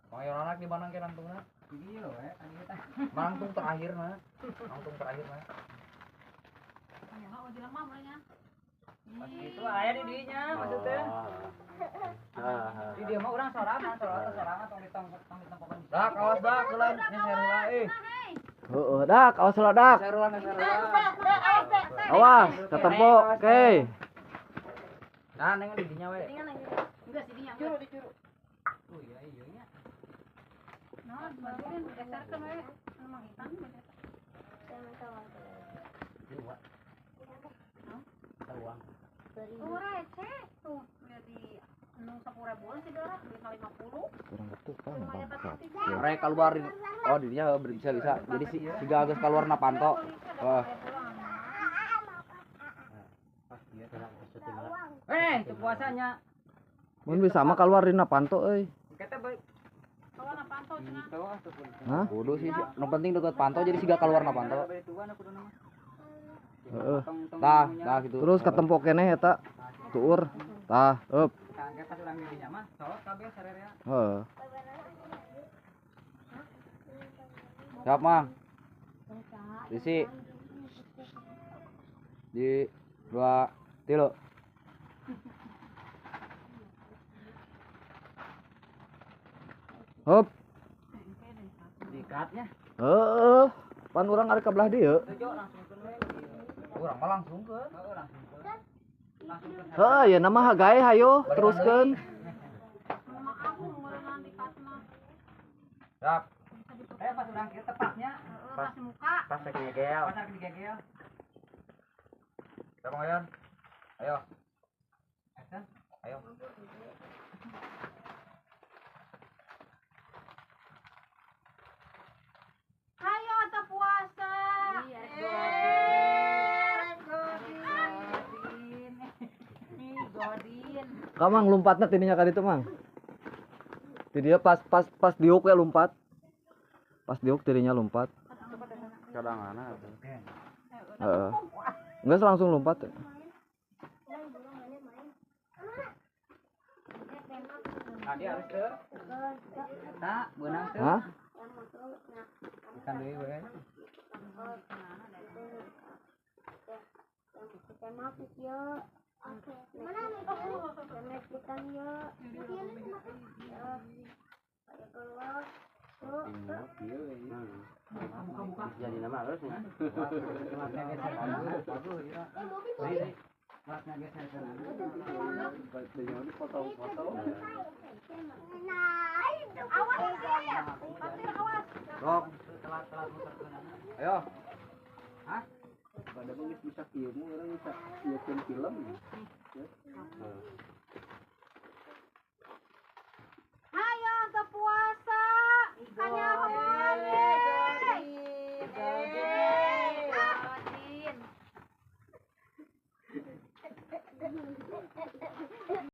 Panggil anak di Banang ke nangtungna. Di lo kita. Nangtung terakhir na. Nangtung terakhir na. Ya mau bilang mamanya. Itu aya di dinya maksudnya. Di dia mah urang sorangan tong ditempokan. Dak awas dak gelan nyeser heula Heeh, dak, awas heula dak. Awas, ketempo. Oke. Nah, neng di dinya we. Enggak sih dia. Curu dicuru. Oh iya nya. Nah, bagian geserkan we. Emang hitam beda. Uang. Receh tuh udah di anu 10.000 sih darah beli kali 50. Kurang betul kan. Rek keluar oh di dinya bisa. Jadi si siga geus keluar na panto. Oh. Itu puasanya. Mun bisa mah keluar dina panto euy. Kita baik. Kalau na pantau cenah. Hah? Kudu sih, nu penting deket panto jadi siga keluar na panto. Heeh. Tah gitu. Terus ketempo keneh eta. Tuur. Tah, eup. Kangge pas urang di dinya mah solot kabeh sarerea. Heeh. Siap, Mang. Isi. Di 2 3. Hop. Dikatnya. Heeh. Pan urang ari ka belah dieu. Tujuh langsung ke we. Urang mah langsung ke. Heeh langsung ke. Langsung ke. Heeh, ya nama hagae hayo teruskeun. Mama aku ngeureungan di kasma. Siap. Pas urang kieu tepatnya Pas muka. Pas rek ngegel. pas lagi digegel. Siap, Mang Ayan. Ayo. Action. Ayo. Hayo atuh puasa. Iya, Godin. Kamang lompatna tininya ka ditu, Mang. Ti dia pas diuk we lompat. Pas diuk tirinya lompat. Kadang-kadang atuh. Heeh. Enggak langsung lompat. Tadi harus ke. Tak, benang teh. Hah? Ikan deui we. Jadi nama harus nih. Kelasnya geser kan. Bagus ya. Kelasnya geser kan. Sok. Telat muter kan. Ayo. Hah? Pada mengis bisa kieu, orang bisa kieu film.